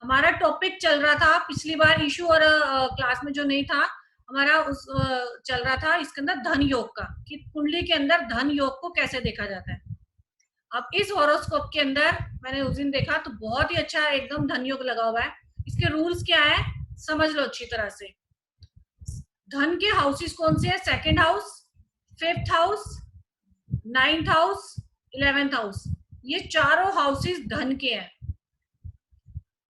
हमारा टॉपिक चल रहा था पिछली बार इशू और क्लास में जो नहीं था हमारा उस चल रहा था इसके अंदर धन योग का, कि कुंडली के अंदर धन योग को कैसे देखा जाता है। अब इस हॉरोस्कोप के अंदर मैंने उस दिन देखा तो बहुत ही अच्छा एकदम धन योग लगा हुआ है। इसके रूल्स क्या है समझ लो अच्छी तरह से। धन के हाउसेस कौन से है? Second house, fifth house, ninth house, 11th house, ये चारों हाउसेस धन के हैं।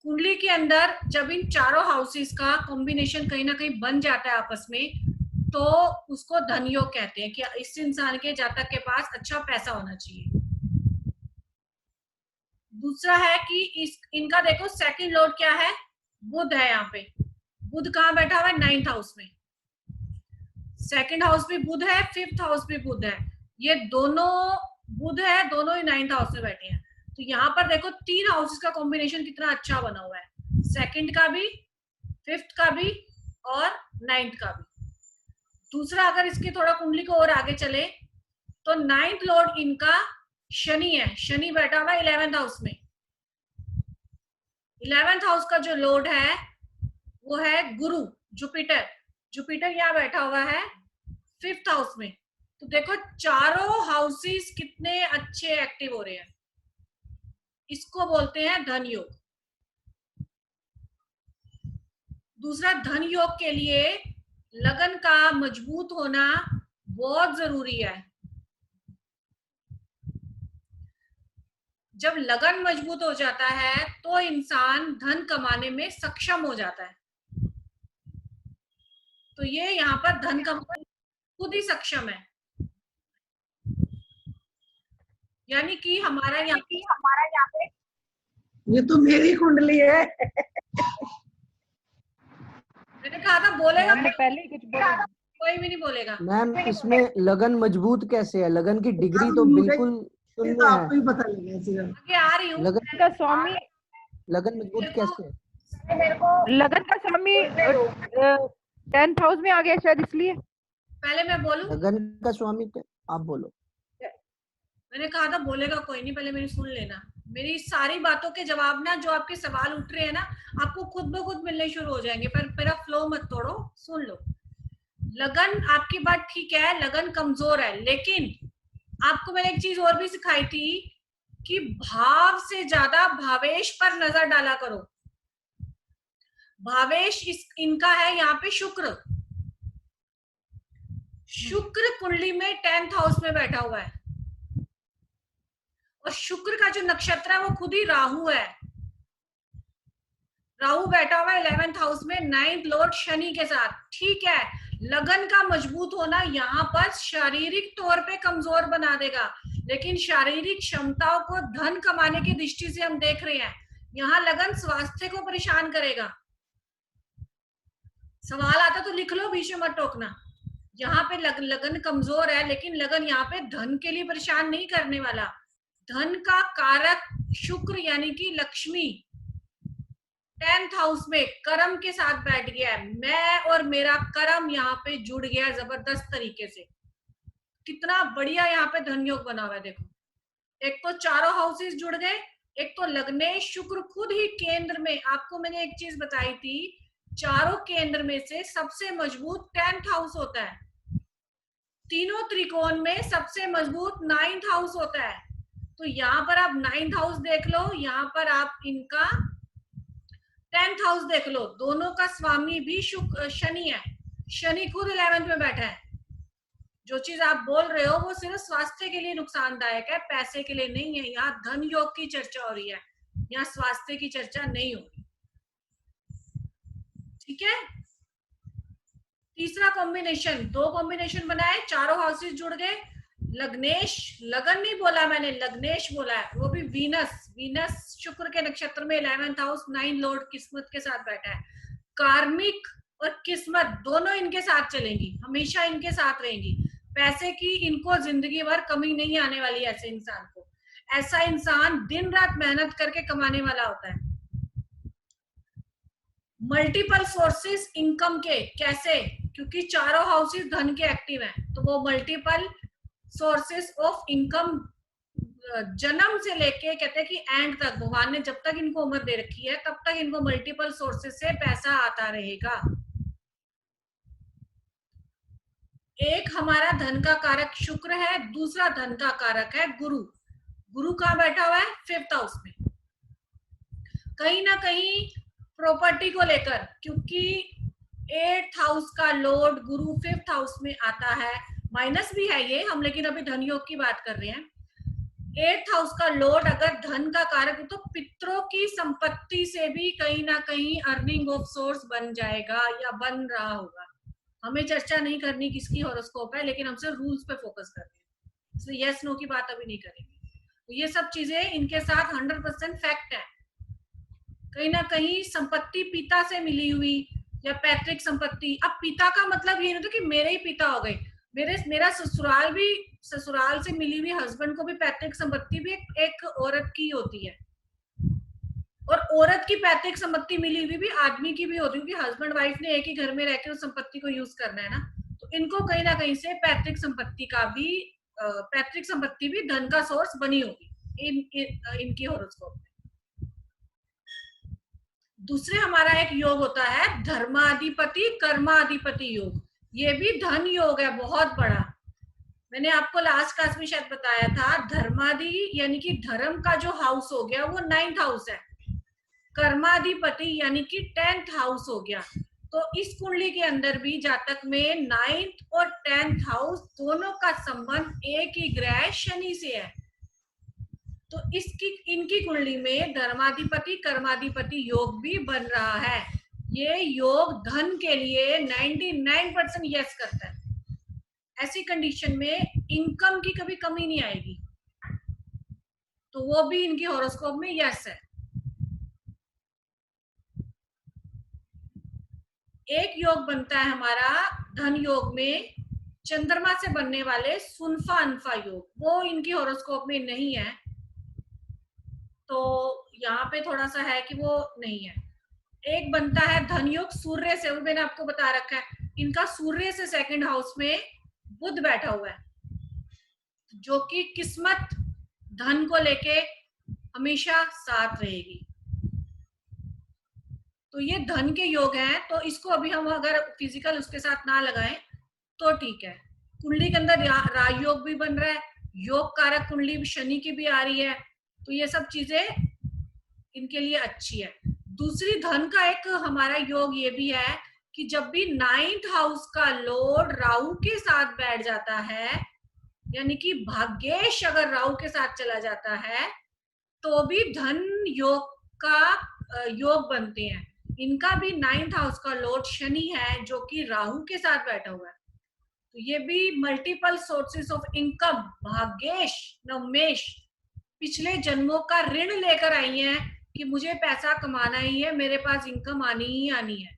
कुंडली के अंदर जब इन चारों हाउसेस का कॉम्बिनेशन कहीं ना कहीं बन जाता है आपस में, तो उसको धन योग कहते हैं कि इस इंसान के जातक के पास अच्छा पैसा होना चाहिए। दूसरा है कि इनका देखो सेकंड लॉर्ड क्या है? बुध है। यहाँ पे बुध कहाँ बैठा हुआ है? 9th हाउस में। सेकंड हाउस भी बुध है, फिफ्थ हाउस भी बुध है, ये दोनों बुध है, दोनों ही 9th हाउस में बैठे हैं। तो यहाँ पर देखो तीन हाउसेस का कॉम्बिनेशन कितना अच्छा बना हुआ है, सेकंड का भी, फिफ्थ का भी और 9th का भी। दूसरा अगर इसकी थोड़ा कुंडली को और आगे चले तो 9th लॉर्ड इनका शनि है, शनि बैठा हुआ है 11th हाउस में। 11th हाउस का जो लॉर्ड है वो है गुरु, जुपिटर। जुपिटर यहाँ बैठा हुआ है 5th हाउस में। तो देखो चारों हाउसेस कितने अच्छे एक्टिव हो रहे हैं, इसको बोलते हैं धन योग। दूसरा, धन योग के लिए लगन का मजबूत होना बहुत जरूरी है। जब लगन मजबूत हो जाता है तो इंसान धन कमाने में सक्षम हो जाता है। तो ये यहाँ पर धन कमाने खुद ही सक्षम है, यानी कि हमारा यहाँ पे ये तो मेरी कुंडली है। मैंने कहा था बोलेगा पहले ही कुछ बोला, कोई भी नहीं बोलेगा। मैम इसमें लगन मजबूत कैसे है? लगन की डिग्री तो बिल्कुल शून्य तो है। आपको ही पता लगेगा। आगे आ रही हूँ। लगन का स्वामी, लगन मजबूत कैसे है? लगन का स्वामी 10th हाउस में आ गया शायद, इसलिए। पहले मैं बोलूं? लगन का स्वामी आप बोलो। मैंने कहा था बोलेगा कोई नहीं, पहले मेरी सुन लेना। मेरी सारी बातों के जवाब ना, जो आपके सवाल उठ रहे हैं ना, आपको खुद ब खुद मिलने शुरू हो जाएंगे, पर मेरा फ्लो मत तोड़ो, सुन लो। लगन, आपकी बात ठीक है, लगन कमजोर है, लेकिन आपको मैंने एक चीज और भी सिखाई थी कि भाव से ज्यादा भावेश पर नजर डाला करो। भावेश इनका है यहाँ पे शुक्र। शुक्र कुंडली में 10th हाउस में बैठा हुआ है, और शुक्र का जो नक्षत्र है वो खुद ही राहु है। राहु बैठा हुआ है 11th हाउस में 9th लॉर्ड शनि के साथ। ठीक है, लगन का मजबूत होना यहाँ पर शारीरिक तौर पे कमजोर बना देगा, लेकिन शारीरिक क्षमताओं को धन कमाने की दृष्टि से हम देख रहे हैं। यहाँ लगन स्वास्थ्य को परेशान करेगा। सवाल आता तो लिख लो, बीच में मत टोकना। यहाँ पे लगन कमजोर है, लेकिन लगन यहाँ पे धन के लिए परेशान नहीं करने वाला। धन का कारक शुक्र यानी कि लक्ष्मी 10th हाउस में कर्म के साथ बैठ गया है। मैं और मेरा कर्म यहाँ पे जुड़ गया है जबरदस्त तरीके से। कितना बढ़िया यहाँ पे धन योग बना हुआ है। देखो, एक तो चारों हाउसेस जुड़ गए, एक तो लग्नेश शुक्र खुद ही केंद्र में। आपको मैंने एक चीज बताई थी, चारों केंद्र में से सबसे मजबूत 10th हाउस होता है। तीनों त्रिकोण में सबसे मजबूत 9th हाउस होता है। तो यहाँ पर आप 9th हाउस देख लो, यहाँ पर आप इनका 10th हाउस देख लो। दोनों का स्वामी भी शनि है। शनि खुद 11th में बैठा है। जो चीज आप बोल रहे हो वो सिर्फ स्वास्थ्य के लिए नुकसानदायक है, पैसे के लिए नहीं है। यहाँ धन योग की चर्चा हो रही है, यहाँ स्वास्थ्य की चर्चा नहीं हो रही। ठीक है, तीसरा कॉम्बिनेशन, दो कॉम्बिनेशन बनाए, चारों हाउसेस जुड़ गए। लग्नेश, लगन नहीं बोला मैंने, लग्नेश बोला है, वो भी वीनस। वीनस शुक्र के नक्षत्र में 11th हाउस 9 लॉर्ड किस्मत के साथ बैठा है। कार्मिक और किस्मत दोनों इनके साथ चलेंगी, हमेशा इनके साथ रहेंगी। पैसे की इनको जिंदगी भर कमी नहीं आने वाली। ऐसे इंसान को, ऐसा इंसान दिन रात मेहनत करके कमाने वाला होता है। मल्टीपल सोर्सेस इनकम के, कैसे? क्योंकि चारों हाउसेस धन के एक्टिव हैं, तो वो मल्टीपल सोर्सेस ऑफ इनकम जन्म से लेके कहते हैं कि एंड तक भगवान ने जब तक इनको उम्र दे रखी है तब तक इनको मल्टीपल सोर्सेस से पैसा आता रहेगा। एक हमारा धन का कारक शुक्र है, दूसरा धन का कारक है गुरु। गुरु कहाँ बैठा हुआ है? 5th हाउस में। कहीं ना कहीं प्रॉपर्टी को लेकर, क्योंकि 8th हाउस का लॉर्ड गुरु 5th हाउस में आता है, माइनस भी है ये हम, लेकिन अभी धन योग की बात कर रहे हैं। 8th हाउस का लॉर्ड अगर धन का कारक है तो पितरों की संपत्ति से भी कहीं ना कहीं अर्निंग ऑफ सोर्स बन जाएगा या बन रहा होगा। हमें चर्चा नहीं करनी किसकी हॉरोस्कोप है, लेकिन हम सिर्फ रूल्स पे फोकस कर रहे हैं, इसलिए यस नो की बात अभी नहीं करेंगे। तो ये सब चीजें इनके साथ 100% फैक्ट है। कहीं ना कहीं संपत्ति पिता से मिली हुई या पैतृक संपत्ति। अब पिता का मतलब ये नहीं था कि मेरे ही पिता हो गए, मेरा ससुराल भी, ससुराल से मिली हुई हस्बैंड को भी पैतृक संपत्ति भी एक औरत की होती है, और औरत की पैतृक संपत्ति मिली हुई भी आदमी की भी होती है, क्योंकि हस्बैंड वाइफ ने एक ही घर में रहकर उस संपत्ति को यूज करना है ना। तो इनको कहीं ना कहीं से पैतृक संपत्ति भी धन का सोर्स बनी होगी इनकी हॉरोस्कोप में। दूसरे हमारा एक योग होता है धर्माधिपति कर्माधिपति योग। ये भी धन योग है बहुत बड़ा। मैंने आपको लास्ट क्लास में शायद बताया था, धर्मादि यानी कि धर्म का जो हाउस हो गया वो 9th हाउस है, कर्माधिपति यानी कि 10th हाउस हो गया। तो इस कुंडली के अंदर भी जातक में 9th और 10th हाउस दोनों का संबंध एक ही ग्रह शनि से है। तो इनकी कुंडली में धर्माधिपति कर्माधिपति योग भी बन रहा है। ये योग धन के लिए 99% यस करता है। ऐसी कंडीशन में इनकम की कभी कमी नहीं आएगी, तो वो भी इनकी हॉरोस्कोप में यस है। एक योग बनता है हमारा धन योग में चंद्रमा से बनने वाले सुनफा अनफा योग, वो इनकी हॉरोस्कोप में नहीं है, तो यहाँ पे थोड़ा सा है कि वो नहीं है। एक बनता है धन योग सूर्य से, वो मैंने आपको बता रखा है, इनका सूर्य से 2nd हाउस में बुध बैठा हुआ है, जो कि किस्मत धन को लेके हमेशा साथ रहेगी। तो ये धन के योग हैं, तो इसको अभी हम अगर फिजिकल उसके साथ ना लगाएं तो ठीक है। कुंडली के अंदर राजयोग भी बन रहा है, योग कारक कुंडली शनि की भी आ रही है, तो ये सब चीजें इनके लिए अच्छी है। दूसरी धन का एक हमारा योग ये भी है कि जब भी 9th हाउस का लॉर्ड राहु के साथ बैठ जाता है, यानी कि भाग्येश अगर राहु के साथ चला जाता है, तो भी धन योग का योग बनते हैं। इनका भी 9th हाउस का लॉर्ड शनि है, जो कि राहु के साथ बैठा हुआ है। तो ये भी मल्टीपल सोर्सेस ऑफ इनकम, भाग्येश नवमेश पिछले जन्मों का ऋण लेकर आई हैं कि मुझे पैसा कमाना ही है, मेरे पास इनकम आनी ही आनी है,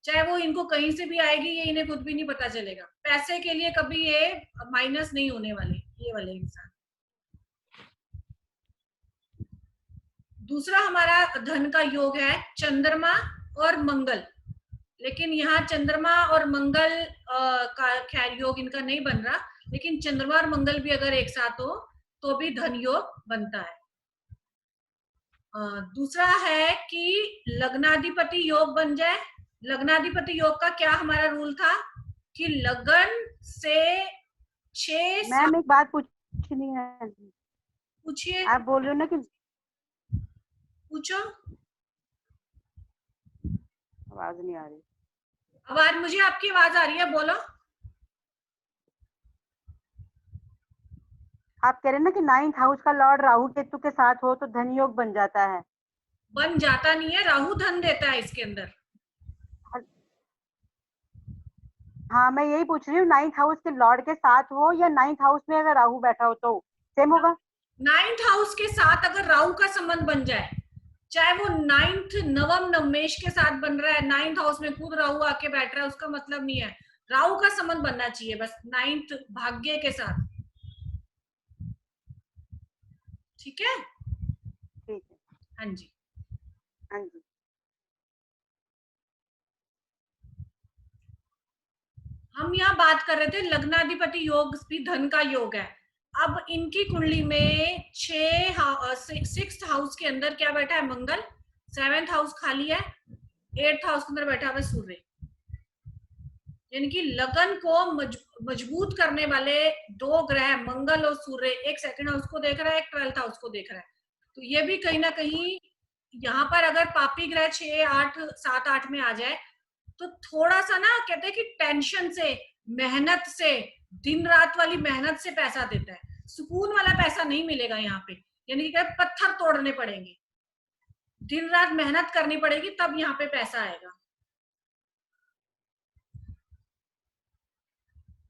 चाहे वो इनको कहीं से भी आएगी, ये इन्हें खुद भी नहीं पता चलेगा। पैसे के लिए कभी ये माइनस नहीं होने वाले ये वाले इंसान। दूसरा हमारा धन का योग है चंद्रमा और मंगल, लेकिन यहाँ चंद्रमा और मंगल का खैर योग इनका नहीं बन रहा, लेकिन चंद्रमा और मंगल भी अगर एक साथ हो तो भी धन योग बनता है। दूसरा है कि लग्नाधिपति योग बन जाए। लग्नाधिपति योग का क्या हमारा रूल था कि लगन से 6 मैम एक बात पूछनी है। पूछिए। आप बोल रहे हो ना कि पूछो। आवाज नहीं आ रही। आवाज, मुझे आपकी आवाज आ रही है, बोलो। आप कह रहे हैं ना कि 9th हाउस का लॉर्ड राहु केतु के साथ हो तो धन योग बन जाता है। बन जाता नहीं है, राहु धन देता है इसके अंदर। हाँ मैं यही पूछ रही हूँ, 9th हाउस के लॉर्ड के साथ हो या 9th हाउस में अगर राहु बैठा हो तो सेम होगा। 9th हाउस के साथ अगर राहु का संबंध बन जाए, चाहे वो 9th नवम नवमेश के साथ बन रहा है, 9th हाउस में खुद राहु आके बैठ रहा है, उसका मतलब नहीं है। राहु का संबंध बनना चाहिए बस 9th भाग्य के साथ। ठीक है, ठीक है। हाँ जी। हाँ जी। हम यहाँ बात कर रहे थे लग्नाधिपति योग भी धन का योग है। अब इनकी कुंडली में 6th हाउस के अंदर क्या बैठा है? मंगल। 7th हाउस खाली है। 8th हाउस के अंदर बैठा हुआ है सूर्य। यानी कि लगन को मजबूत करने वाले दो ग्रह मंगल और सूर्य, एक 2nd हाउस को देख रहा है, एक 12th हाउस को देख रहा है। तो ये भी कहीं ना कहीं यहाँ पर अगर पापी ग्रह 6, 8, 7, 8 में आ जाए तो थोड़ा सा ना कहते हैं कि टेंशन से, मेहनत से, दिन रात वाली मेहनत से पैसा देता है। सुकून वाला पैसा नहीं मिलेगा यहाँ पे, यानी कि पत्थर तोड़ने पड़ेंगे, दिन रात मेहनत करनी पड़ेगी, तब यहाँ पे पैसा आएगा।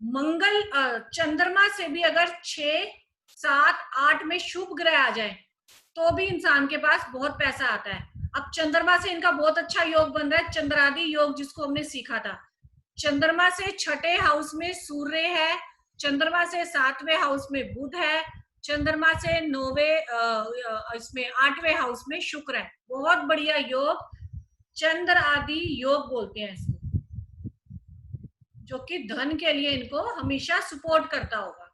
मंगल चंद्रमा से भी अगर 6, 7, 8 में शुभ ग्रह आ जाए तो भी इंसान के पास बहुत पैसा आता है। अब चंद्रमा से इनका बहुत अच्छा योग बन रहा है, चंद्रादि योग, जिसको हमने सीखा था। चंद्रमा से 6ठे हाउस में सूर्य है, चंद्रमा से 7वें हाउस में बुध है, चंद्रमा से 9वें इसमें 8वें हाउस में शुक्र है। बहुत बढ़िया योग, चंद्र आदि योग बोलते हैं इसको, जो कि धन के लिए इनको हमेशा सपोर्ट करता होगा।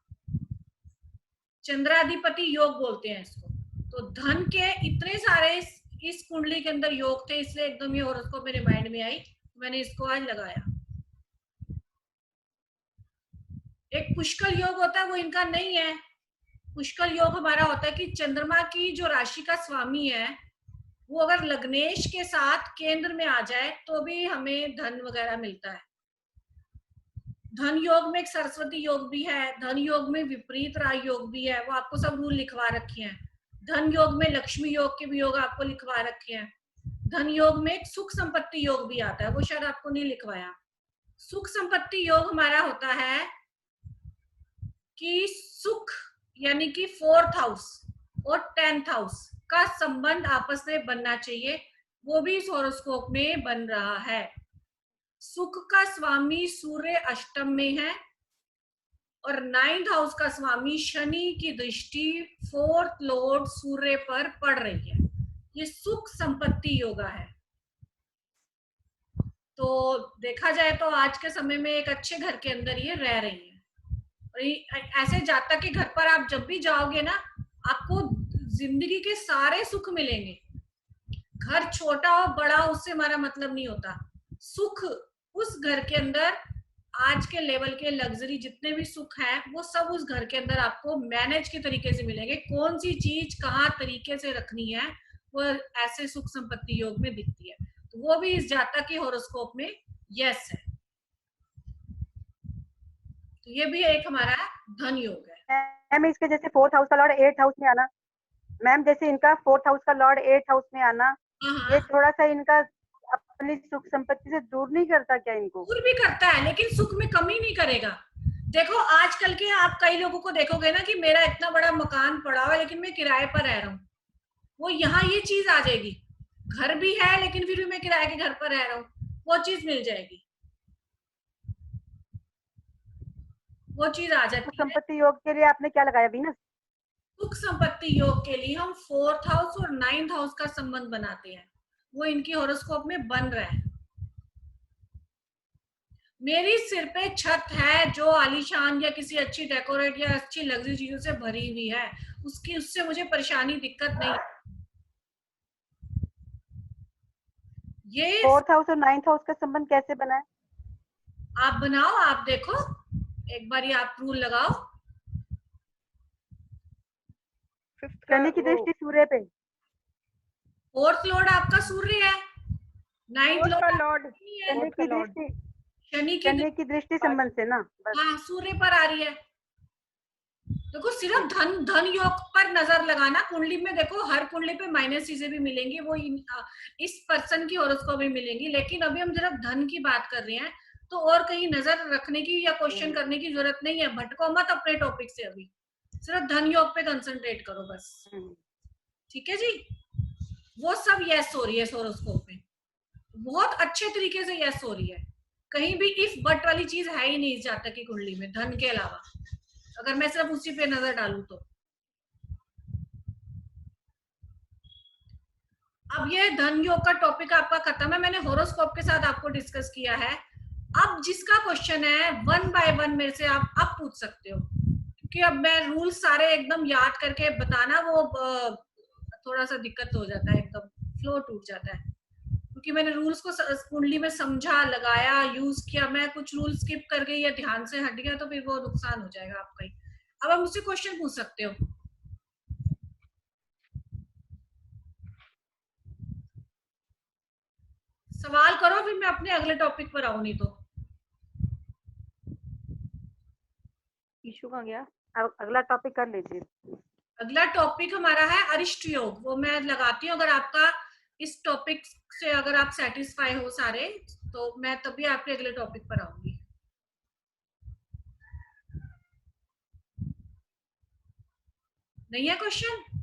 चंद्राधिपति योग बोलते हैं इसको। तो धन के इतने सारे इस कुंडली के अंदर योग थे, इसलिए एकदम ये हॉरोस्कोप मेरे माइंड में आई, मैंने इसको आज लगाया। एक पुष्कर योग होता है, वो इनका नहीं है। पुष्कर योग हमारा होता है कि चंद्रमा की जो राशि का स्वामी है वो अगर लग्नेश के साथ केंद्र में आ जाए तो भी हमें धन वगैरह मिलता है। धन योग में एक सरस्वती योग भी है, धन योग में विपरीत राय योग भी है, वो आपको सब रूल लिखवा रखे हैं। धन योग में लक्ष्मी योग के भी योग आपको लिखवा रखे हैं। धन योग में एक सुख संपत्ति योग भी आता है, वो शायद आपको नहीं लिखवाया। सुख संपत्ति योग हमारा होता है कि सुख यानी कि 4th हाउस और 10th हाउस का संबंध आपस में बनना चाहिए, वो भी इस हॉरोस्कोप में बन रहा है। सुख का स्वामी सूर्य अष्टम में है और 9th हाउस का स्वामी शनि की दृष्टि 4th लॉर्ड सूर्य पर पड़ रही है। ये सुख संपत्ति योगा है। तो देखा जाए तो आज के समय में एक अच्छे घर के अंदर ये रह रही है। और ऐसे जातक के घर पर आप जब भी जाओगे ना, आपको जिंदगी के सारे सुख मिलेंगे। घर छोटा हो बड़ा हो उससे हमारा मतलब नहीं होता, सुख उस घर के अंदर आज के लेवल के लग्जरी जितने भी सुख है वो सब उस घर के अंदर आपको मैनेज के तरीके से मिलेंगे। कौन सी चीज कहाँ तरीके से रखनी है वो ऐसे सुख संपत्ति योग में दिखती है। तो वो भी इस जातक के हॉरोस्कोप में यस है। तो ये भी एक हमारा धन योग है। मैम इसके जैसे 4th हाउस का लॉर्ड 8th हाउस में आना, मैम जैसे इनका 4th हाउस का लॉर्ड 8th हाउस में आना, ये थोड़ा सा इनका अपनी सुख संपत्ति से दूर नहीं करता क्या? इनको दूर भी करता है लेकिन सुख में कमी नहीं करेगा। देखो आजकल के आप कई लोगों को देखोगे ना कि मेरा इतना बड़ा मकान पड़ा हुआ है लेकिन मैं किराए पर रह रहा हूँ, वो यहाँ ये चीज आ जाएगी। घर भी है लेकिन फिर भी मैं किराए के घर पर रह रहा हूँ, वो चीज मिल जाएगी, वो चीज आ जाती है। संपत्ति योग के लिए आपने क्या लगाया वीनस? सुख संपत्ति योग के लिए हम 4th हाउस और 9th हाउस का संबंध बनाते हैं, वो इनकी हॉरोस्कोप में बन रहा है। मेरी सिर पे छत है जो आलीशान या किसी अच्छी डेकोरेट या अच्छी लग्जरी चीजों से भरी हुई है, उससे मुझे परेशानी दिक्कत नहीं। ये 4th हाउस और 9th हाउस का संबंध कैसे बना है? आप बनाओ, आप देखो एक बार ये आप रूल लगाओ। शनि की दृष्टि सूर्य पे, 4th लॉर्ड आपका सूर्य है, 9th लॉर्ड शनि की दृष्टि संबंध से ना, हाँ सूर्य पर आ रही है। देखो सिर्फ धन योग पर नजर लगाना, कुंडली में देखो हर कुंडली पे माइनस चीजें भी मिलेंगी, वो इस पर्सन की हॉरोस्कोप में मिलेंगी, लेकिन अभी हम सिर्फ धन की बात कर रहे हैं तो और कहीं नजर रखने की या क्वेश्चन करने की जरूरत नहीं है। भटको मत अपने टॉपिक से, अभी सिर्फ धन योग पे कंसंट्रेट करो बस, ठीक है जी। वो सब यस हो रही है हॉरोस्कोप में, बहुत अच्छे तरीके से यस हो रही है, कहीं भी इफ बट वाली चीज है ही नहीं इस जातक की कुंडली में धन के अलावा, अगर मैं सिर्फ उसी पे नजर डालूं तो। अब ये धन योग का टॉपिक आपका खत्म है, मैंने हॉरोस्कोप के साथ आपको डिस्कस किया है। अब जिसका क्वेश्चन है 1 by 1 मेरे से आप अब पूछ सकते हो, क्योंकि अब मैं रूल्स सारे एकदम याद करके बताना वो थोड़ा सा दिक्कत हो जाता है, एकदम फ्लो टूट जाता है, क्योंकि मैंने रूल्स को कुंडली में समझा, लगाया, यूज किया, मैं कुछ रूल स्किप कर गई या ध्यान से हट गया तो फिर वो नुकसान हो जाएगा आपका ही। अब आप मुझसे क्वेश्चन पूछ सकते हो, सवाल करो, फिर मैं अपने अगले टॉपिक पर आऊं, नहीं तो। इशू कहाँ गया? अब अगला टॉपिक कर लीजिए। अगला टॉपिक हमारा है अरिष्ट योग, वो मैं लगाती हूँ। अगर आपका इस टॉपिक से अगर आप सेटिस्फाई हो सारे, तो मैं तभी आपके अगले टॉपिक पर आऊंगी। नहीं है क्वेश्चन?